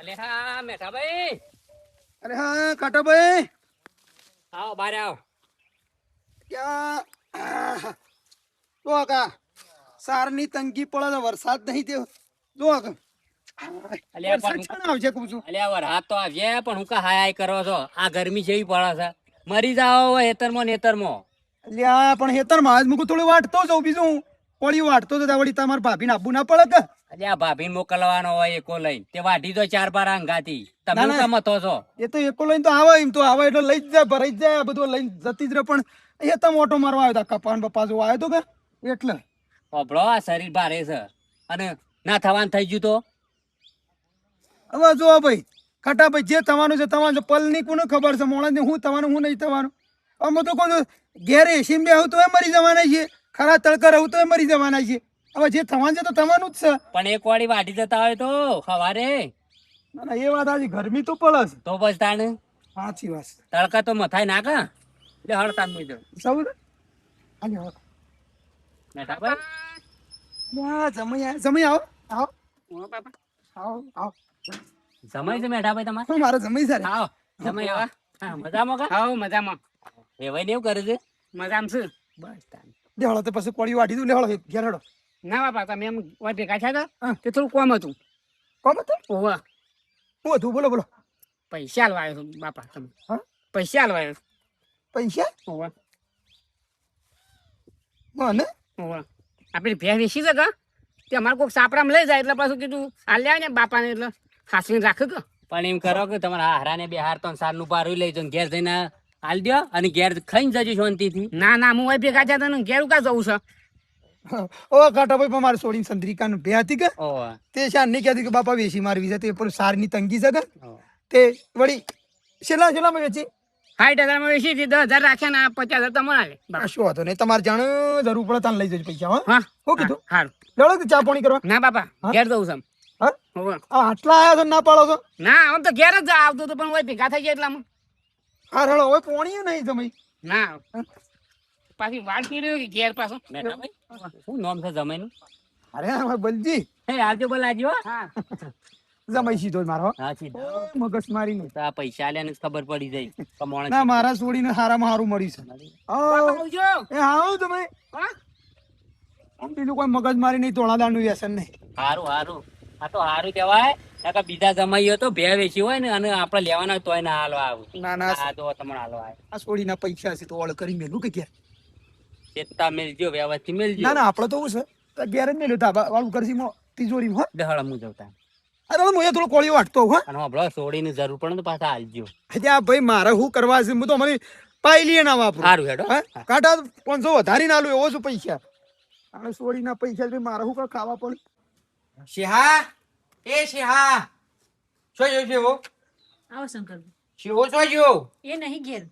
અલે હા મેઠા ભાઈ, અરે હા કાટાભાઈ, આવો બારે આવો. ક્યાં જો કા સારની તંગી પડે છે, વરસાદ નહીં થયો. જો કા અલ્યા વરસાદ પણ છે ને આવશે કહું છું. અલ્યા વરસાદ તો આવશે પણ હું કા હાય હાય કરો છો? આ ગરમી જેવી પડે છે, મરી જાઓ હેતરમાં નેતરમાં. અલ્યા પણ હેતરમાં આજ મૂકું થોડી વાટતો જાઉં, બીજું વળી વાટતો તો વળી તમારે ભાભીને આપવું ના પડે કે? અલ્યા ભાભીને મોકલવાનો હોય એકો લઈને, તે વાઢી તો 4-5 અંગાથી. તમે ના, હું ના. કામ હતો છો? એ તો એકો લઈને તો આવે, એમ તો આવે એટલે લઈ જ જાય, ભરાઈ જ જાય, આ બધું લઈને જતી જ રહે. પણ હેતમ ઓટો મારવા આવ્યો હતા, કપાન બપા જો આવ્યો તો કે એટલે. હોભળો, આ શરીર ભારે છે અને ના થવાનું થઈ ગયું તો હવે જો ભાઈ કાટાભાઈ, જે થવાનું છે તમારું પલની કોને ખબર છે, મોણસને હું થવાનું હું નહીં થવાનું. અમે તો કહું છું, ઘેર એસી બે આવું તો એ મરી જવાના છીએ, ખરા તડકા રહું તો એ મરી જવાના છીએ. હવે જે થવાનું છે તો થવાનું જ છે. પણ એક વાળી વાઢી જતા હોય તો સવારે ના ના, એ વાત આજે ગરમી તો પડે છે. તો બસ તાણે સાચી વાત છે. તડકા તો મથાય ના કા એટલે હળતા મુજો સૌ આજે મેઠા ભાઈ. જમી આવો આવો ઓ બાપા, આવો આવો. જમાઈ છે મેઠા ભાઈ તમારે? શું મારે જમી છે? આવો જમાઈ આવા. હા, મજામાં કા? હાઉ મજામાં. એવાય ને એવું કરે છે. મજામાં છું. બસ તાણે. લેહળો તો પછી કોળી વાટી દઉં. લેહળો ઘેર હેડો. ના બાપા, તમે એમ વાત ભેગા થયા હા. હતા તે થોડું કોમ હતું. કોમ હતું? ઓવા શું હતું? બોલો બોલો. પૈસા આલવા આવ્યો છું બાપા. તમે હા? પૈસા આલવા આવ્યો છું. પૈસા? ઓવા મને ઓવા આપણી ભેં વેચી છે કા તે અમારે કોઈક સાપરામાં લઈ જાય એટલે પાછું કીધું આલ્યા ને બાપાને એટલે હાસવીને રાખે કે. પણ એમ કરો કે તમારા હારાને બે હાર તો સારનું પારું લઈ જાઓ, ઘેર જઈને હાલ દો અને ઘેર ખાઈને જજો શાંતિથી. ના ના, હું અહીં ભેગા થયા હતા ને ઘેર કા જવું છે. ઓ કાટાભાઈ, પણ મારે છોડીને ચંદ્રિકાનું બે હતી કે ઓવા તે શાન નહીં કહેતી કે બાપા વેસી મારવી છે, તે પણ સારની તંગી છે કે ઓવા. તે વળી છેલ્લામાં વેચી. 60,000 વેચી હતી, 10,000 રાખ્યા ને 50,000 તમને આલે. આ શું હતો ને, તમારે જાણ જરૂર પડે તાન લઈ જજો પૈસા. હા હા શું કીધું? સારું. લેવડો કે ચા પાણી કરવા. ના બાપા, હા? ઘેર જવું છે. હા ઓવા આ આટલા આયા છો ને ના પાડો છો? ના, આમ તો ઘેર જ આવતું હતું પણ હોય ભેગા થઈ ગયા એટલામાં. હા હેડો, હવે પોણી નહીં જમાઈ. ના પાછી વાળ પીડ્યો કે ઘેર પાછો. મેઠા ભાઈ, શું નામ છે જમાઈનું? અરે અમારે બલજી હે આવજો બોલાજો. હા જમાઈ સીધો જ મારો. હા સીધા. મગજ મારી નહીં. તો આ પૈસા આલ્યા ને ખબર પડી જાય કમોણે. ના, મારા છોડીને સારામાં સારું મળ્યું છે. બાપા હા આવજો. એ આવો તમે. હા આમ બીજું કોઈ મગજ મારી નહીં, તોડાદારનું વ્યસન નહીં. હારું હારું, આ તો હારું કહેવાય. નકર બીજા જમાઈઓ તો બે વેચી હોય ને અને આપણે લેવાના હોય તોય ના હાલવા આવું. ના ના, આ તો તમને હાલવા આવે. આ છોડીના પૈસા છે તો ઓળ કરી મેલું કે ક્યાં? ચેતતા મેલજો, વ્યવસ્થિત મેલજો. ના ના, આપણે તો શું છે ઘેર જ મેલ્યું તા વાળું કરશીમાં તિજોરીમાં. હો દહળ હું જવતા. અરે હું એ થોડો કોળીઓ વાટતો હોઉં. અને હમણાં સોડીની જરૂર પડે ને તો પાછા હાલજો. હા આ ભાઈ મારે શું કરવા છે? હું તો અમારી પાયલીએ ના વાપરું. હારું હેડો. હા? કાંટા 500 વધારી ના લો એવો શું પૈસા? અને છોડીના પૈસા છે મારે શું કાં ખાવા પડે? શિહા, એ શિહા, શું જોયું શિવો? આવો શંકર, શિવો શું જોયું? એ નહીં ઘેર.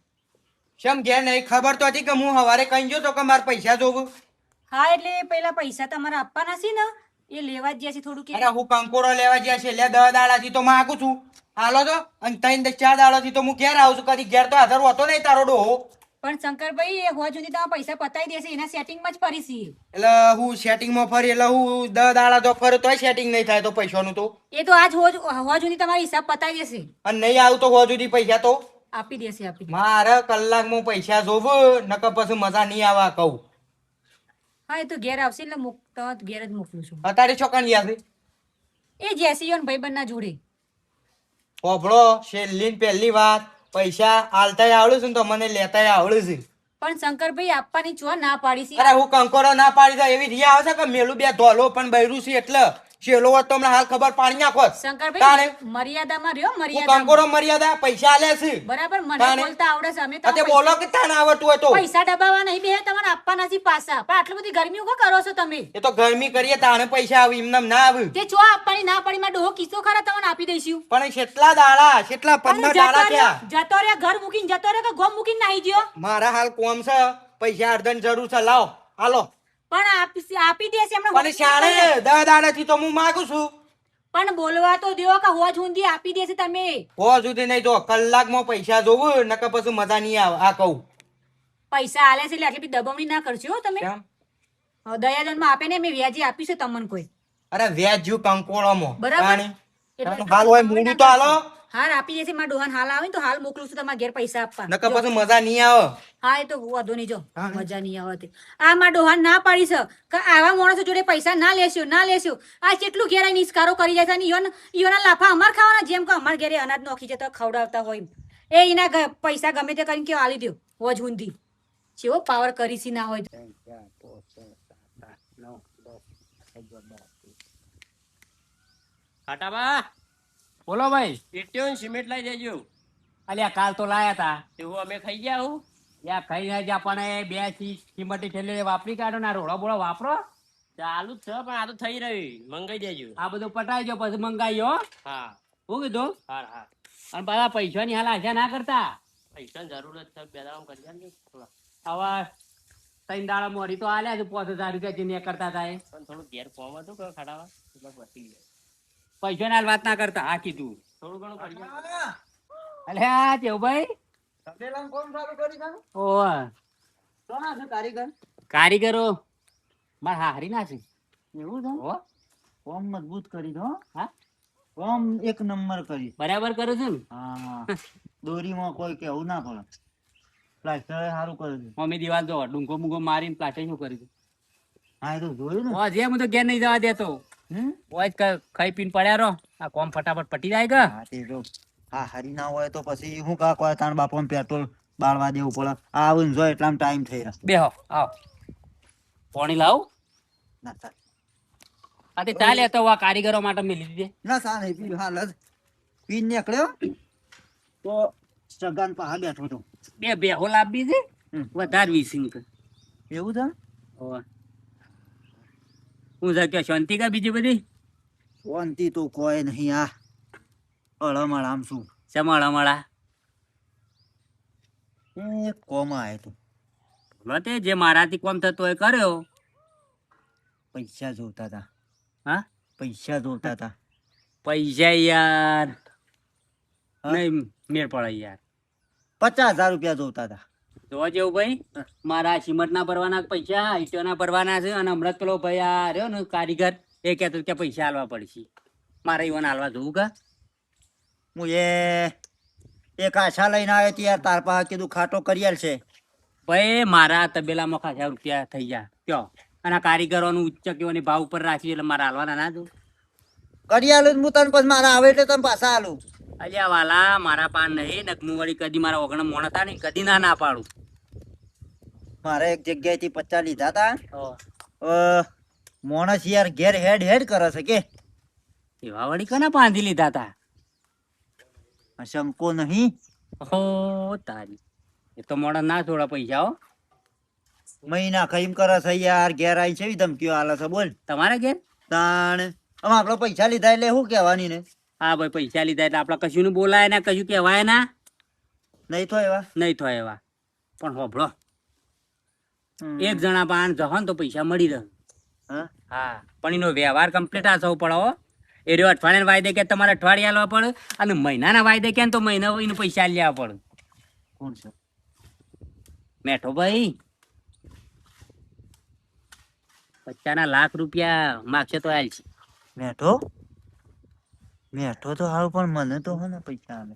શેમ ઘેર નહીં? ખબર તો હતી કે હું સવારે કઈ ગયો તો કે મારે પૈસા જોવું. હા એટલે પેલા પૈસા તમારા આપવાના છે ને એ લેવા જ ગયા છે થોડું કે. અરે હું કંકોડો લેવા ગયા છે એટલે 10 દાડાથી તો માગું છું. હાલો તો અને 3-4 દાડાથી તો હું ઘેર આવું છું. કદી ઘેર તો હાજર હોતો નહીં તારો ડોહો. પણ શંકરભાઈ એ હોવા સુધી તમારા પૈસા પતાવી દેશે એના સેટિંગમાં જ ફરી છીએ. એટલે હું સેટિંગમાં ફરી એટલે હું 10 દાડા તો ફરું તોય સેટિંગ નહીં થાય તો પૈસાનું તો. એ તો આજ હોવા સુધી તમારો હિસાબ પતાવી દેશે. અને નહીં આવું તો હોવા સુધી પૈસા તો આપી દેશે આપી દેશે. મારે કલાકમાં પૈસા જોવું નકર પછી મજા નહીં આવા કહું. હા એ તો ઘેર આવશે એટલે ઘેર જ મોકલું છું. અત્યારે છોકન યાદ એ જેસીઓ ને ભાઈબંધના જોડે. હોભળો, છેલ્લી ને પહેલી વાત, પૈસા આલતાય આવડે છે ને તો મને લેતાય આવડે છે. પણ શંકરભાઈ આપવાની ચો ના પાડી છે. અરે હું કંકોડો ના પાડી દઉં એવી રિયા આવશે કે મેલું બે ધોલો પણ બૈરું છે એટલે છેલ્લો વાત તો હમણાં હાલ ખબર પાડી નાખો. શંકરભાઈ મર્યાદામાં રહ્યો, હું મર્યાદા. કંકોડો મર્યાદા પૈસા આલે છે. બરાબર, મને તાણે. બોલતા આવડે છે. અમે અતે તમારા બોલો કે તાને આવડતું હોય તો. પૈસા દબાવવા નહીં બે તમારે આપવાના છે પાછા. પણ આટલી બધી ગરમી ઉભો કરો છો તમે. એ તો ગરમી કરીએ તાને પૈસા આવે એમને ના આવે. તે ચો આપવાની ના પડી માં ડોહો કિસ્સો ખરા તમને આપી દઈશું. પણ કેટલા દાડા કેટલા 15 દાડા થયા. જતો રે ઘર મૂકીને જતો રે કે ગોમ મૂકીને નાહી ગયો. મારા હાલ કોમ છે, પૈસા અર્ધન જરૂર છે, લાવો હાલો. પણ આપી દેશે હમણાં. પણ શાણે 10 દાડાથી તો હું માંગુ છું. પણ બોલવા તો દ્યો કે હોજ હુંદી આપી દેશે તમે. હો સુધી નહીં તો કલાકમાં પૈસા જોવું નકર પછી મજા નહીં આવે આ કહું. પૈસા આલે છે એટલે આટલી બધી દબાવણી ના કરશો હો તમે. કેમ? દયાજન માં આપે ને મેં વ્યાજે આપ્યું છે તમને કોઈ. અરે વ્યાજ જ્યું કંકોળોમાં. બરાબર. તાણી. એટલે હાલ હોય મૂડું તો હાલો હાલ આપી દેશે મારા ડોહાને હાલ આવે ને તો હાલ મોકલું છું તમારા ઘેર પૈસા આપવા નકર પછી મજા નહીં આવે હા એ તો વાંધો નહીં જો મજા નહીં આવે તે. આ મારા ડોહાને ના પાડી છે કે આવા માણસો જોડે પૈસા ના લેશો આ કેટલું ઘેર આઈને નિસ્કારો કરી જાય છે અને ઈયોના લાફા અમાર ખાવાના જેમ કે અમાર ઘેરે અનાજ નોખી જતા ખવડાવતા હોય એ એના પૈસા ગમે તે કરીને કે આલી દો વજ હુંધી જેવો પાવર કરી સી ના હોય તો. ખાટાબા બોલો ભાઈ ઈટ્યો ને સિમેન્ટ લઈ દેજો. અલ્યા કાલ તો લાયા તા એવું અમે ખાઈ ગયા હું યા ખાઈ જાય આપણને બે કિંમતી ઠેલી વાપરી કાઢો ને રોડો બોળો વાપરો ચાલુ જ છે પણ આ તો થઈ રહ્યું મંગાઈ દેજો. આ બધું પટાઈ ગયો પછી મંગાવ્યો હા હું કીધું હા હા અને બધા પૈસાની હાલ આશા ના કરતા પૈસાની જરૂર જ છે બે દાડા કરી આપજો થોડા. હવે 3 દાડા મોરી તો આલ્યા છે 5000 રૂપિયા જે કરતા હતા એ પણ થોડું ઘેર ફોર્મ હતું કે ખાડાવા એટલે બચી ગયા. પૈસાની હાલ વાત ના કરતા હા કીધું થોડું ઘણું કરી આપજો. અલ્યા કેવુભાઈ તબેલાનું કામ ચાલુ કરી દે ઓહ કોના છે કારીગર કારીગરો માર હારી ના છે એવું છે હો ફોર્મ મજબૂત કરી દો હા ફોર્મ એક નંબર કરી બરાબર કરું છું ને હા દોરીમાં કોઈ કેવું ના પડે પ્લાસ્ટર સારું કરે છે મમ્મી દિવાલ જો ડુંગો મુંગો મારીને પ્લાસ્ટર શું કરી દઉં હા એ તો જોયું ને ઓ જે હું તો ઘેર નહીં જવા દેતો હમ? ઓય જ ખાઈ પીને પડ્યા રહો આ કોમ ફટાફટ પટી જાય કે હા તે તો હા હારી ના હોય તો પછી હું કા કોઈ તાણ બાપા પેટ્રોલ બાળવા દેવું પડે આવું જો એટલામાં ટાઈમ થઈ રહ્યો બેહો આવો પાણી લાવ ના સા આ તે ચાલે તો આ કારીગરો માટે મેલી દીધે ના સા નહીં પીલું હાલ જ પીન નીકળ્યો તો સગાન પા બેઠો તો બે બેહો લાવી છે હમ. વધારે વીસિંગ એવું છે હું છે કે શાંતિ કા બીજી બધી શાંતિ તો કોઈ નહીં આ અળમળ આમ શું ચમાળા મળા એ કોમ આય તો બોલો તે જે મારાથી કોમ થતો એ કર્યો પૈસા જોતા હતા હા પૈસા જોતા હતા પૈસા યાર હા? નહીં મેળ પડે યાર 50,000 રૂપિયા જોતા હતા જોવા જેવું ભાઈ મારા સિમેન્ટ ના ભરવાના પૈસા ઈટો ના ભરવાના છે અને હમણાં જ પેલો ભાઈ આ રહ્યો ને કારીગર એ કહેતો કે પૈસા હાલવા પડશે મારે ઈવન હાલવા જોવું કા હું એક આશા લઈને આવ્યો ત્યારે તાર પાસે કીધું ખાટો કરી છે ભાઈ મારા તબેલામાં ખાસા રૂપિયા થઈ ગયા કયો અને આ કારીગરોનું ઉચ્ચ કેવાની ભાવ ઉપર રાખી એટલે મારા હાલવાના ના દઉં કરી આલું હું તને પછી મારા આવે એટલે તને પાછા આલું અલ્યા વાલા મારા પાન નહીં નકમું વળી કદી મારા ઓગણ મોણ હતા ને કદી ના ના પાડું મારે એક જગ્યાએથી 50 લીધા હતા ઓ, મોણસ યાર ઘેર હેડ હેડ કરે છે કે એવા વળી કના બાંધી લીધા હતા શંકો નહીં ઓ તારી એ તો મોડા ના થોડા પૈસા હો મહિના ખાઈમ કરે છે યાર ઘેર આવી છે ધમકીઓ આલે છે બોલ તમારા ઘેર તાણ હવે આપડે પૈસા લીધા એટલે શું કહેવાની ને હા ભાઈ પૈસા લીધા એટલે આપડે કશું નું બોલાય ના કશું કહેવાય ના નહીં તો એવા નહીં થાય એવા પણ હોભળો એક જણા પાન જહો ને તો પૈસા મળી રહે હા હા પણ એનો વ્યવહાર કમ્પ્લીટ આ સૌ પડે હો એ રહ્યો અઠવાડિયાના વાયદે કે તમારે અઠવાડિયે આલવા પડે અને મહિનાના વાયદે કે તો મહિના એને પૈસા આલી લેવા પડે કોણ છે મેઠો ભાઈ 50 લાખ રૂપિયા માગશે તો આલ છે મેઠો મેઠો તો હારું પણ મને તો હે ને પૈસા આલે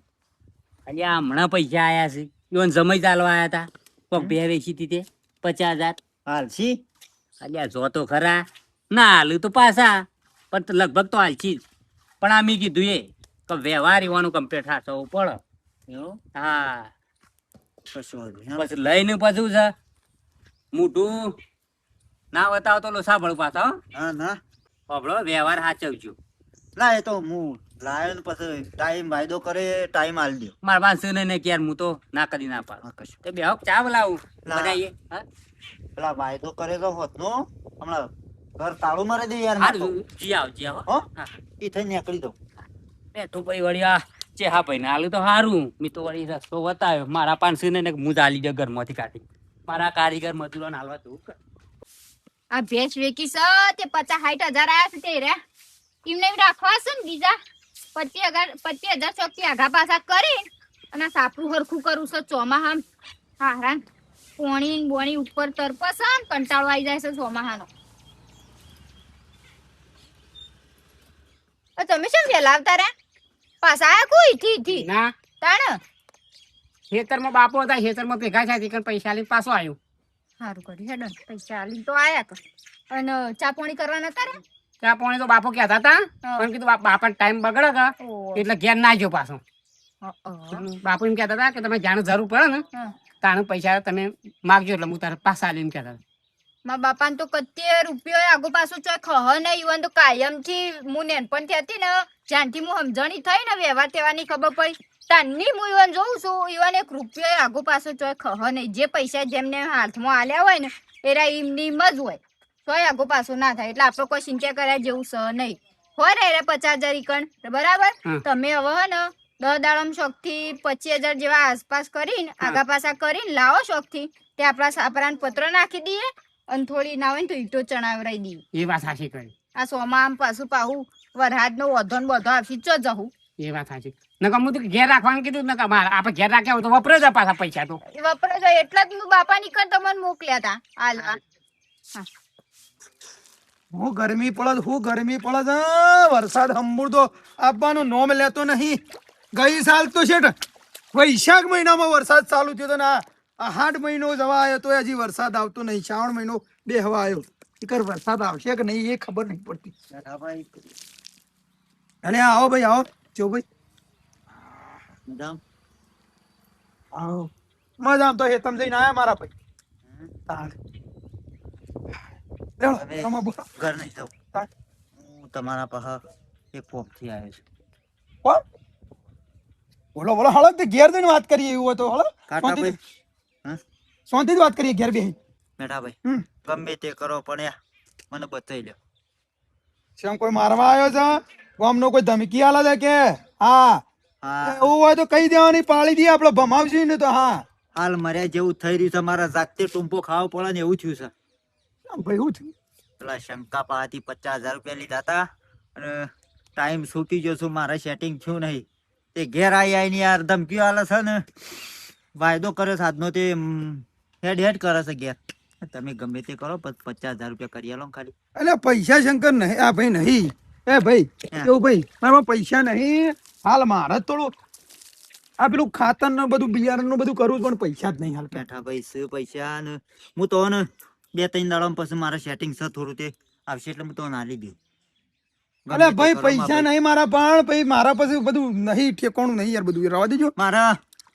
અલ્યા હમણાં પૈસા આયા છે ઈવન સમય ચાલવા આયા હતા કોક બે વેચી હતી તે 50,000 હાલશી અલ્યા જો તો ખરા ના હાલું તો પાછા પણ તો લગભગ તો હાલશી જ પણ આ મેં કીધું એ કે વ્યવહાર એવાનું કમ્પ્લીટ થાશો પડે એવું હા કશું વાંધો નહીં. પછી લઈને પાછું છે મોટું ના બતાવો તો લો સાંભળ પાછા હો. ના ના સાંભળો વ્યવહાર સાચવજો ના એ તો હું લાયો ને પછી ટાઈમ વાયદો કરે ટાઈમ આલી દો મારા પાસે ને કે યાર હું તો ના કદી ના પાડું હા કશું તે બે ચા બોલાવું ના. બનાવીએ હા પેલા વાયદો કરે તો હોત નો હમણાં ઘર તાળું મારી દે યાર ના તો. હારું, જી આવો હો હા એ થઈ નીકળી દઉં બે તો ભાઈ વળી આ ચે હા ભાઈ ને હાલું તો સારું મેં તો વળી રસ્તો બતાવ્યો મારા 500 ને હું ચાલી જાય ઘરમાંથી કાઢી મારા કારીગર મજૂરોને હાલવા દઉં આ ભેંસ વેકી છે તે 50-60 હજાર આયા છે તે રે એમને એમ રાખવા છે ને બીજા 25,000 ચોકથી આઘા પાછા કરી અને આ સાપરું હરખું કરું છે ચોમાહામ હારા પોણી બોણી ઉપર તરપસ ને કંટાળો આવી જાય છે ચોમાહાનો તમે શું વહેલા આવતા રહ્યા પાછા આયા કોઈ થી ના તાણ ખેતરમાં બાપો હતા ખેતરમાં ભેગા થયા હતી પૈસા લઈને પાછો આવ્યો. સારું કર્યું હેડો પૈસા આલી તો આયા કર અને ચા પાણી કરવા નતા રે ત્યાં પોણે તો બાપો કહેતા હતા પણ કીધું બાપાને ટાઈમ બગડે કે એટલે ઘેર ના ગયો પાછો. બાપુ એમ કહેતા હતા કે તમે જાણે જરૂર પડે ને તાણે પૈસા તમે માગજો એટલે હું તારે પાછા આલી એમ કહેતા હતા. મારા બાપાને તો કત્તે રૂપિયો આગો પાછું ચોય ખહ નહીં ઈવન તો કાયમથી હું નેનપણથી હતી ને જ્યાંથી હું સમજણી થઈ ને વ્યવહાર તેવાની ખબર પડી તાની હું ઈવન જોઉં છું ઈવન 1 રૂપિયો આગો પાછો ચોય ખહ નહીં જે પૈસા જેમને હાથમાં આલ્યા હોય ને એરા એમની જ હોય ચોય આગો પાછો ના થાય એટલે આપણે કોઈ ચિંતા કર્યા જેવું સ નહીં હોય રે 50,000 ઈકણ બરાબર તમે હવે હે ને 10 દાડમ શોખથી 25,000 જેવા આસપાસ કરીને આગા પાછા કરીને લાવો શોખથી તે આપણા સાપરાન પત્ર નાખી દઈએ અને થોડી ના હોય ને તો ઈટો ચણાવરાઈ દઈએ. એ વાત સાચી કરી. આ સોમાં આમ પાછું પાહું વરહાદ નો વધો ને બધો આપી ચો જવું એ વાત સાચી. નકર હું તો ઘેર રાખવાનું કીધું નકર મારે આપણે ઘેર રાખ્યા હોય તો વપરાય જાય પાછા પૈસા તો. વપરાય જાય એટલા જ હું બાપા નીકળ તમને મોકલ્યા હતા હાલવા. હું ગરમી પડે છે વરસાદ હંબુર તો આપવાનું નોમ લેતો નહીં. ગઈ સાલ તો શેઠ વૈશાખ મહિનામાં વરસાદ ચાલુ થયો હતો ને આ 8 મહિનો જવા આવ્યો તો હજી વરસાદ આવતો નહીં. શ્રાવણ મહિનો બેહવા આવ્યો કર વરસાદ આવશે કે નહીં એ ખબર નહીં પડતી. અને આવો ભાઈ આવો જો ભાઈ આવો મજા આમ તો હેતમ જઈને આયા મારા ભાઈ. ઘર નહીં જાઉં. હું તમારા પાસે એક ફોર્મ થી આવ્યો છું. કોણ? બોલો હળક તે ઘેર જઈને વાત કરીએ એવું હતો હળક કાટાભાઈ શાંતિ વાત કરીએ ઘેર બેહી મેઠાભાઈ ગમે તે કરો પણ મને બતાવી લ્યો. શેમ કોઈ મારવા આવ્યો છે? ગામનો કોઈ ધમકી આલે છે કે? હા એવું હોય તો કહી દેવાની પાળી દઈએ આપણે ભમાવશું ને તો. હા હાલ મર્યા જેવું થઈ રહ્યું છે મારા જાગતે ટૂંપો ખાવો પડે ને એવું થયું છે. ભાઈ શું થયું? પેલા શંકા પાસેથી 50,000 રૂપિયા લીધા હતા અને ટાઈમ છૂટી ગયો છું મારે સેટિંગ થયું નહીં તે ઘેર આવીને યાર ધમકીઓ આલે છે ને વાયદો કર્યો છે આજનો તે હેડ કરે છે ઘેર. તમે ગમે તે કરો 50,000 રૂપિયા કરી આલો ખાલી. એટલે પૈસા શંકર નહીં આ ભાઈ નહીં. એ ભાઈ એવું ભાઈ મારા પૈસા નહીં હાલ મારે થોડું આ પેલું ખાતર ને બધું બિયારણ નું બધું કરવું પણ પૈસા જ નહીં હાલ. બેઠા ભાઈ શું પૈસા ને હું તો ને 2-3 દાડા પછી મારે સેટિંગ છે થોડું તે આવશે એટલે હું તો નાલી દઉં. અલે ભાઈ પૈસા નહીં મારા પણ ભાઈ મારા પાસે બધું નહીં ઠેકાણું નહીં યાર બધું રવા દેજો. મારા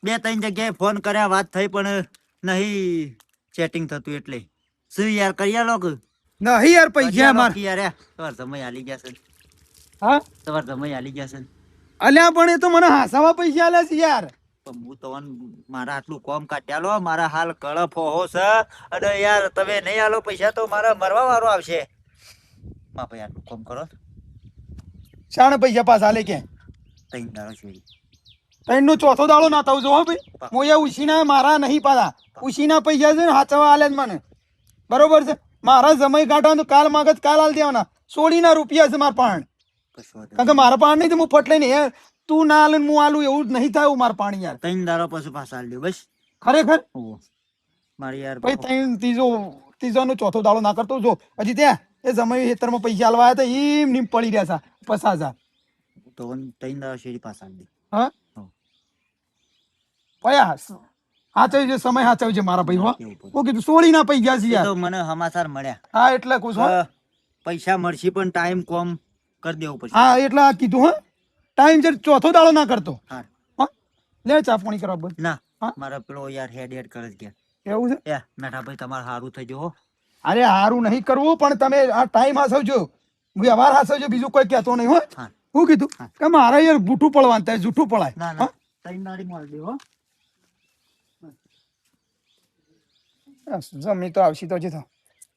2-3 જગ્યાએ ફોન કર્યા વાત થઈ પણ નહીં સેટિંગ થતું એટલે શું યાર કરી આલો કે નહીં યાર પૈસા માર યાર તમાર સમય આલી ગયા છે. હા તમાર સમય આલી ગયા છે. અલ્યા પણ એ તો મને હાસાવા પૈસા આલ્યા છે યાર. હું તો મારા આટલું કોમ કાઢ્યાલો મારા હાલ કળપ હોહો છે અને યાર તમે નહીં આલો પૈસા તો મારા મરવા વાળો આવશે. માં ભાઈ આટલું કોમ કરો શાણે પૈસા પાછા આલે કે 3 દાડા છોડી 3 નો ચોથો દાડો ના થવું જો ભાઈ. મોયા ઉશીના મારા નહીં પાછા ઉશીના પૈસા છે ને હાચવા આલે મને બરોબર છે. મારા સમય કાઢવાનું તો કાલ માગત કાલ આલ દેવાના 16 રૂપિયા છે મારા પાણ. કારણ કે મારા પાણ નહીં તો હું ફટલે નહીં તું ના આલે હું આલું એવું નહીં થાય મારા પાણી યાર. 3 દાડા પછી પાછા આલ દો બસ. ખરેખર મારી યાર ભાઈ ત્રીજો નો ચોથો દાડો ના કરતો જો હજી ત્યાં એ સમય ખેતરમાં પૈસા આલવા આવ્યા હતા એમ નીમ પડી રહ્યા છે 50,000 તો 3 દાડા શેરી પાછા આલ દે. હા પયા હાચવજો સમય હાચવજો મારા ભાઈ. હો હું કીધું 16 ના પૈસા છે યાર. તો મને સમાચાર મળ્યા. હા એટલે કહું છું પૈસા મળશે પણ ટાઈમ કોમ કરી દેવું પડશે. હા એટલે આ કીધું હા ટાઈમ છે ચોથો દાડો ના કરતો. હા લે ચા પાણી કરવા બોલ. ના મારા પેલો યાર હેડ કરે છે એવું છે. એ મેઠા ભાઈ તમારે સારું થઈ જવો. અરે હારું નહીં કરવું પણ તમે આ ટાઈમ હાસવજો વ્યવહાર હાસવજો બીજું કોઈ કહેતો નહીં. હો હું કીધું કે મારે યાર બૂઠું પડવાનું થાય જૂઠું પડાય. ના ના 3 દાડી મળી દે. હો જમી તો આવશે તો જતો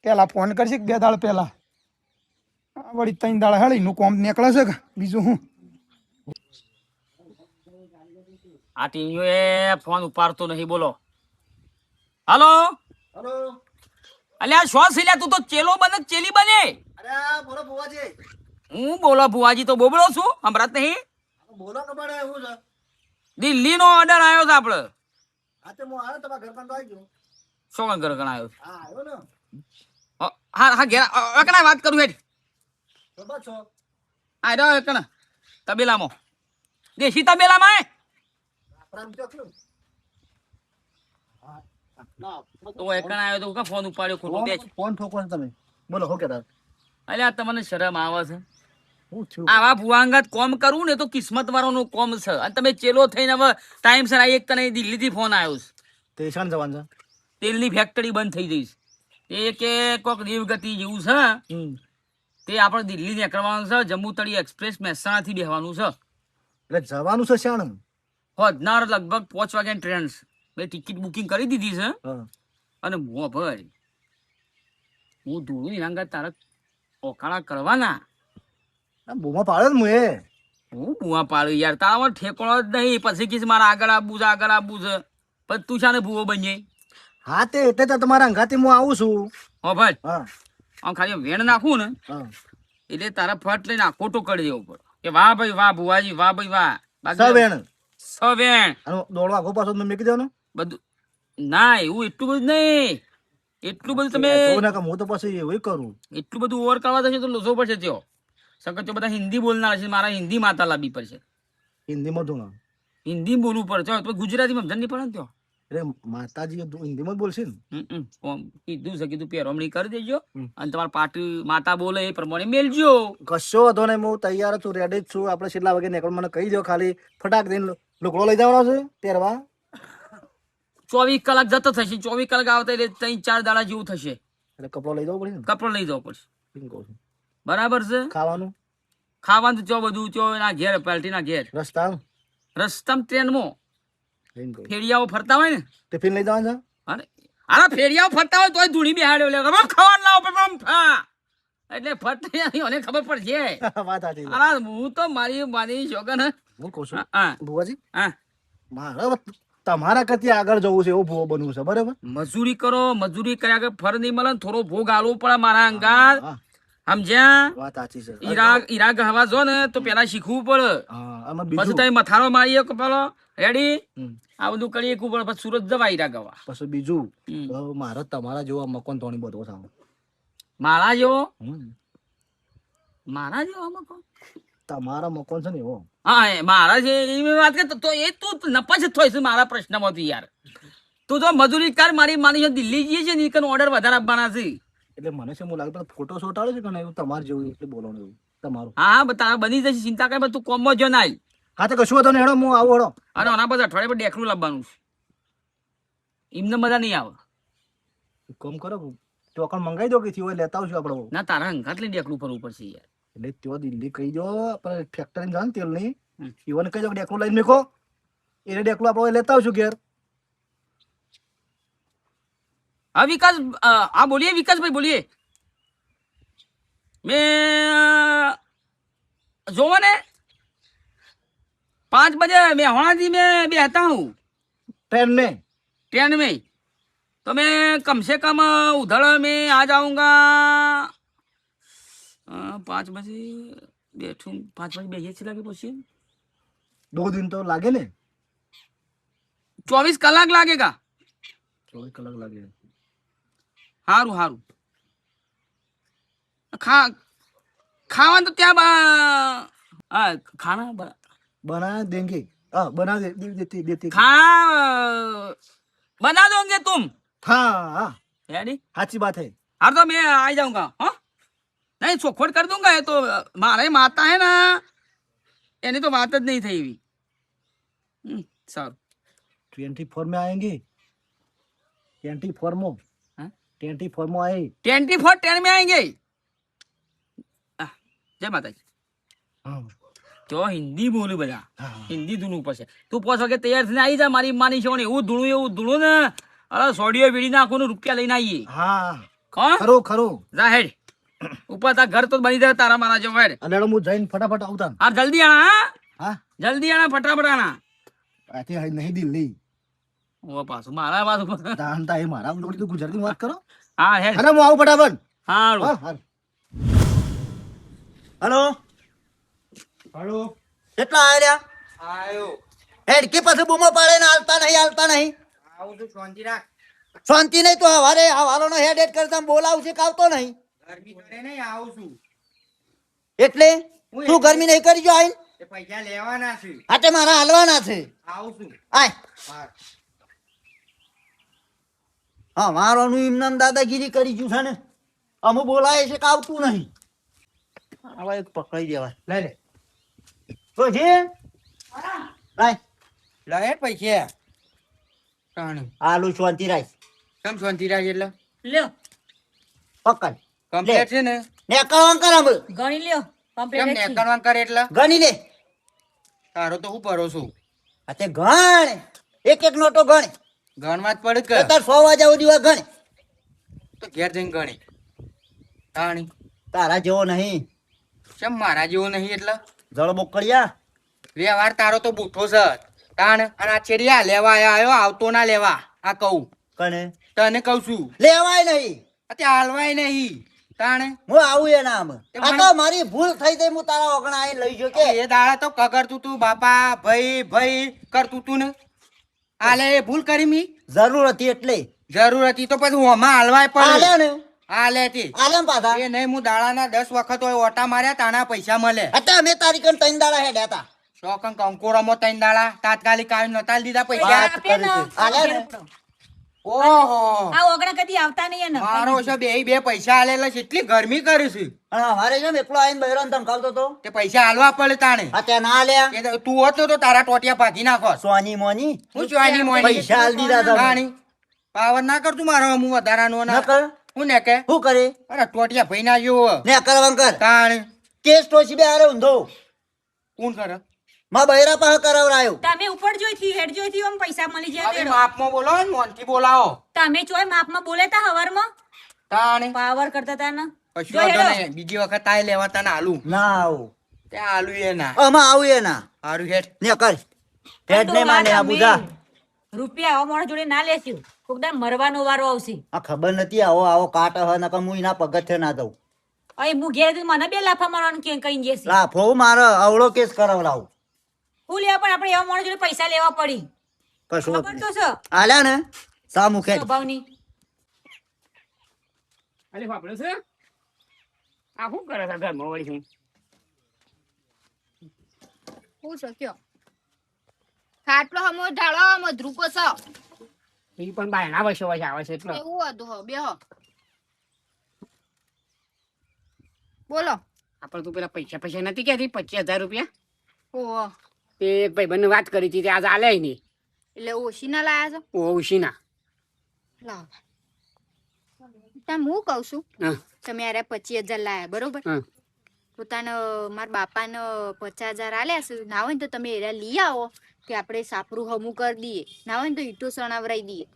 પેલા ફોન કરશે 2 દાડા પહેલા વળી 3 દાડા હળી નું કોમ નીકળે છે કે બીજું હું. આ ટીણીઓ એ ફોન ઉપાડતો નહીં બોલો. હાલો અલ્યા શો સિલ્યા તું તો ચેલો બને ચેલી બને. અરે બોલો બુવાજી. હું બોલો ભુવાજી તો બોબડો છું હમણાં નહીં. બોલો કે પડે એવું છે. દિલ્હીનો ઓર્ડર આવ્યો છે આપણે. હા તે હું આવ્યો તમારા ઘર પર આવી ગયો. શું ઘર આવ્યો? હા આવ્યો ને. હા હા ઘેર એકણા વાત કરું હેઠ. બરાબર છો. આ રહ્યો એકણા તબેલામાં દેશી તબેલામાં એ તો એકણ આવ્યો તો ફોન ઉપાડ્યો ખોટો બે ફોન ઠોકો છો તમે બોલો હો કેતા અલ્યા તમને શરમ આવે છે હું છું આવા ભુવાંગત કોમ કરવું ને તો કિસ્મત વાળાનું કોમ છે અને તમે ચેલો થઈને હવે ટાઈમ સર એક તને દિલ્હીથી ફોન આવ્યો છે તે શાન જવાન છે તેલની ફેક્ટરી બંધ થઈ જઈશ એ કે કોઈક દેવગતિ જેવું છે તે આપણે દિલ્હી નીકળવાનું છે જમ્મુ તળી એક્સપ્રેસ મહેસાણાથી બેહવાનું છે એટલે જવાનું છે શાણ હોદનાર લગભગ 5 વાગ્યાની ટ્રેન છે મેં ટિકિટ બુકિંગ કરી દીધી છે હા અને હું ભાઈ હું ધૂળું ઇનાંગા તારા ઓકાળા કરવાના આ બોમાં પાડે ને મુએ હું બુઆ પાડું યાર તારા ઠેકોણો જ નહીં પછી કીસ મારા આગળ આબુ છે પછી તું છે ને ભૂવો બની હા તે એટલે તો તમારા અંગાથી હું આવું છું હો ભાઈ હા આમ ખાલી વેણ નાખું ને હા એટલે તારા ફટ લઈને આખોટો કરી દેવો પડે કે વાહ ભાઈ વાહ ભુવાજી વાહ ભાઈ વાહ સવેણ સવેણ આનો દોડવા આખો પાછો તમે મેકી દેવાનો બધું ના એવું એટલું બધું નહીં એટલું બધું તમે તો ના કે હું તો પછી એવું કરું એટલું બધું ઓવર કરવા થશે તો લોસો પડશે ત્યો સકત તો બધા હિન્દી બોલનાર છે મારા હિન્દી માતા લાવવી પડશે હિન્દીમાં ધૂણા હિન્દી બોલવું પડશે તો ગુજરાતીમાં સમજણ નહીં પડે ને ત્યો એટલે માતાજી હિન્દીમાં જ બોલશે ને કીધું છે કીધું પહેરવણી કરી દેજો અને તમારા પાટી માતા બોલે એ પ્રમાણે મેલજો કશો વાંધો નહીં હું તૈયાર છું રેડી જ છું આપણે છેલ્લા વાગે નીકળ મને કહી દો ખાલી ફટાક દઈને લુગડો લઈ જવાનો છે પહેરવા 24 કલાક જતો થશે 24 કલાક આવતા એટલે 3-4 દાડા જેવું થશે એટલે કપડો લઈ જવો પડે ને કપડો લઈ જવો પડશે એમ કહું છું બરાબર છે ખાવાનું ખાવાનું તો ચો બધું ચો એના ઘેર પાલટી ના ઘેર રસ્તા રસ્તામાં ટ્રેનમાં એમ કહું ફેરિયાઓ ફરતા હોય ને ટિફિન લઈ જવાનું છે અરે આના ફેરિયાઓ ફરતા હોય તોય ધૂણી બેહાડ્યો લે બમ ખાવાનું લાવો બમ ફા એટલે ફરતા મને ખબર પડશે વાત સાચી છે. અરે હું તો મારી શોગન હું કહું છું હા ભુવાજી હા મારે તમારા કરતી આગળ જવું છે એવું ભૂવો બનવું છે બરાબર મજૂરી કરો મજૂરી કર્યા કે ફર નહીં મળે ને થોડો ભોગ આલવો પડે મારા અંગાર હા સમજ્યા વાત સાચી છે ઈરાક હવા જો ને તો પેલા શીખવું પડે હા આમાં પછી બીજું તમે મથારો મારીએ પેલો રેડી હમ. આ બધું કરીએ પડે પછી સુરત જવા ઈરાક હવા પછી બીજું હમ. મારે તમારા જેવો મકોન તોણી બધો છે મારા જેવો હમ. મારા જેવો આમાં કોણ? તમારા મકોન છે ને એવો હા એ મારા છે એ મેં વાત કરતો તો એ તું નપાસ જ થોઈશ મારા પ્રશ્નમાંથી યાર તું તો મજૂરી કર મારી દિલ્હી જઈએ છે ને એ ઓર્ડર વધારે આપવાના છે એટલે મને શું લાગે ફોટો શોટાડે છે કે નહીં એવું તમારે જેવું એટલે બોલવાનું એવું તમારું હા તારા બની જશે ચિંતા કરે તું કોમમાં જો ના હા તો કશું હતો ને હેડો હું આવું હેડો અને આના બધા અઠવાડિયા પર ડેકરું લાવવાનું છે એમને બધા નહીં આવે કોમ કરો ચોકણ મંગાવી દો કે થયું હોય લેતા આવશું આપણે ના તારા હંગાત લઈ ડેકરું ફરવું પડશે યાર એટલે ત્યાં દિલ્હી કહી દો આપણે ફેક્ટરી જાણ તેલ નહીં હમ. ઈવન કહી દો કે ડેકલું લઈને મેકો એને ડેકલું આપણે લેતા આવશું ઘેર હા વિકાસ હા બોલીએ વિકાસભાઈ બોલીએ मैं जोवा ने 5 बजे मेहवाणाजी में बैठता हूँ ट्रेन में तो मैं कम से कम उधर में आ जाऊंगा 5 बजे बैठूं 5 बजे बैठिए चला के पूछिए 2 दिन तो लागे ने 24 कलाक लागेगा 24 कलाक लागे हारू हारू खावा तो क्या खाना बना देंगे बना देती देती बना दोगे तुम हाँ हाँ यानी अच्छी बात है हाँ तो मैं आ जाऊंगा हाँ नहीं ચોખવટ कर दूंगा ये तो मारे माता है ना यानी तो बात જ नहीं થઈ એવી सर 24 में आएंगे 24 में हाँ? 24 में आए 24 10 में आएंगे जय माता जी हाँ તો હિન્દી બોલું બધા હા. હિન્દી ધૂણું પડશે તું 5 વાગે તૈયાર થઈને આવી જા મારી માની છે એવું ધૂણું ને અરે સોડિયો વીડી નાખું ને રૂપિયા લઈને આવીએ हाँ કોણ खरो खरो જા હેડ ઉપર તાર ઘર તો બની જાય તારા મારા જો હેડ अलेड़ो मु जाइन फटाफट आवता આ જલ્દી આણા હા हाँ જલ્દી આણા ફટાફટ આણા आते है नहीं दिल्ली ઓ પાછું મારા પાછું जानता है मारा लोग तो गुजराती में बात करो હા હેડ अरे मु आऊ फटाफट હારું हाँ हाँ હલો હલો કેટલા આવ્યા આયો હેડકી પાસે બૂમો પાડે ને હાલતા નહીં આવું છું શાંતિ રાખ શાંતિ નહીં તો હવારોનો હેડ કરતા બોલાવશે કે આવતો નહીં ગરમી કરે નહીં આવું છું એટલે તું ગરમી નહીં કરી જો આઈ એ પૈસા લેવાના છે. હા તે મારા હાલવાના છે. આવું છું. આય હા. હા મારોનું એમનામ દાદાગીરી કરી ગયું છે ને અમુક બોલાય છે કે આવતું નહીં. હવે એક પકડી દેવાય. લઈ લે. તો છે લાય લે પૈસા. તાણી. આલુ શાંતિ રાખ. કેમ શાંતિ રાખ એટલે? લ્યો પકડ કમ્પ્લેટ છે ને? ને કવાં કરામ ગણી લ્યો કેમ કમ્પ્લીટ ને કરવાનું કરે એટલે? ગણી લે. તારો તો હું ભરોસો. આ તે ગણ એક એક નોટો ગણ. ગણવા જ પડે કે? તાર 100 વાગ્યા સુધી ગણ. તો ઘેર જઈને ગણી. તાણી. તારા જેવો નહીં. કેમ મારા જેવો નહીં એટલે? જળ બોકડિયા. વ્યવહાર તારો તો બૂઠો છે. તાણ અને આ છેડિયા લેવા આવ્યો આવતો ના લેવા આ કહું કને તને કહું છું. લેવાય નહીં. અત્યારે હાલવાય નહીં. તાણે હું આવું એના આમ આ તો મારી ભૂલ થઈ ગઈ. હું તારા ઓગણા આઈને લઈ જો કે એ દાડા તો કગરતું તું બાપા ભાઈ ભાઈ કરતું તું ને. હાલે એ ભૂલ કરી મી. જરૂર હતી એટલે જરૂર હતી તો પછી હોમાં હાલવાય આલ્યા પડે. ને હાલે તે આલમ પાછા એ નહીં હું દાડાના 10 વખત હોય ઓટા માર્યા તાના પૈસા મળે. અત્યારે અમે તારી કન 3 દાડા હેડ્યા હતા. શોકન કંકોરામાં 3 દાડા તાત્કાલિક આવી નતા દીધા પૈસા. વાત કરે છે. આલ્યા ને ઓહો આ ઓગણા કદી આવતા નહીં ને મારો છે બે પૈસા હાલેલા છે. એટલી ગરમી કરે છે અને અમારે છે ને એકલો આઈને બહેરાન ધમકાવતો તો તે પૈસા હાલવા પડે તાણે. અત્યારે ના આલ્યા. એ તો તું હોત ને તો તારા ટોટિયા ભાગી નાખો. સોની મોની હું જોવાની મોની પૈસા હાલ દીધા તમે. તાણી. પાવર ના કરતું મારો હું વધારાનો ના નકર હું ને કે શું કરે અરે ટોટિયા ભાઈ ના જેવો ને કરવાં કર તાણ કેસ ટોચી બે હારે ઊંધો કોણ કરે? માં બહેરા પાસે કરાવરાયો. તમે ઉપર જોઈથી હેડ જોઈથી આમ પૈસા મળી જાય હવે તેડો. માપમાં બોલો ને મોનથી બોલાવો. તમે ચોય માપમાં બોલે તા હવારમાં તાણ પાવર કરતા તા ને કશું જો વાંધો હેડો. નહીં. બીજી વખત આય લેવા તને આલું ના આવું ત્યાં આલું એ ના આમાં આવું એ ના હારું હેઠ. ને કર હેડ ને માને આ બુધા. રૂપિયા આવા માણસ જોડે ના લેશું કોકદા મરવાનો વારો આવશે આ ખબર નથી આવો આવો કાટ હ નકર હું એના પગથે ના દઉં. અહીં હું ઘેર મને 2 લાફા મારવાનું કે કઈ જશે લાફો મારે અવળો કેસ કરાવડાવું. હું લેવા પણ આપણે એવા માણસ જોડે પૈસા લેવા પડી કશું ખબર તો છે આલ્યા ને સા મુખે સ્વભાવની અરે વાપરે છે આ શું કરે છે ઘરમાં વળી શું હું શક્યો ખાટલો હમો ઢાળો મધરૂકો છો એ પણ બાયણા વસો વસે આવે છે એટલે એવું હતું હો બે હો બોલો આપણે તું પેલા પૈસા નથી કહેતી 25,000 રૂપિયા ઓહો તે ભાઈબંધને વાત કરી હતી તે આજે આલ્યા નહીં એટલે ઓછી ના લાયા છો ઓશીના લાવ હું કઉ છું હા તમે યાર 25,000 લાયા બરોબર હા પોતાને મારા બાપાને 50,000 આલ્યા છે ના હોય ને તો તમે એરા લઈ આવો કે આપણે સાપરું હમું કરી દઈએ ના હોય ને તો ઈટો સણાવરાઈ દઈએ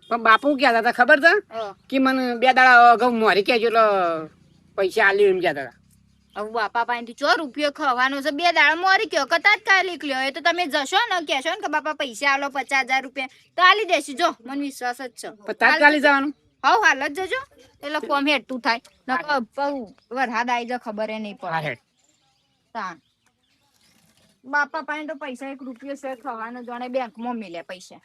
પણ બાપુ કહેતા હતા ખબર છે કે મને 2 દાડા અગાઉ મોરી કહેજો એટલે પૈસા આલ્યું એમ કહેતા હતા હવે બાપા પાસેથી 100 રૂપિયો ખવાનો છે 2 દાડા મોરી કયો કે તાત્કાલિક લ્યો એ તો તમે જશો ને કહેશો ને કે બાપા પૈસા આલો 50,000 રૂપિયા તો આલી દેશું જો મને વિશ્વાસ જ છે પણ તાત્કાલિક જવાનું હવ હાલ જ જજો એટલે કોમ હેઠું થાય નકર વરસાદ આવી જાય ખબર એ નહીં હા પડે હેડ તાણ બાપા પાસે તો પૈસા 1 રૂપિયો છે ખવાનો જાણે બેંકમાં મિલે પૈસા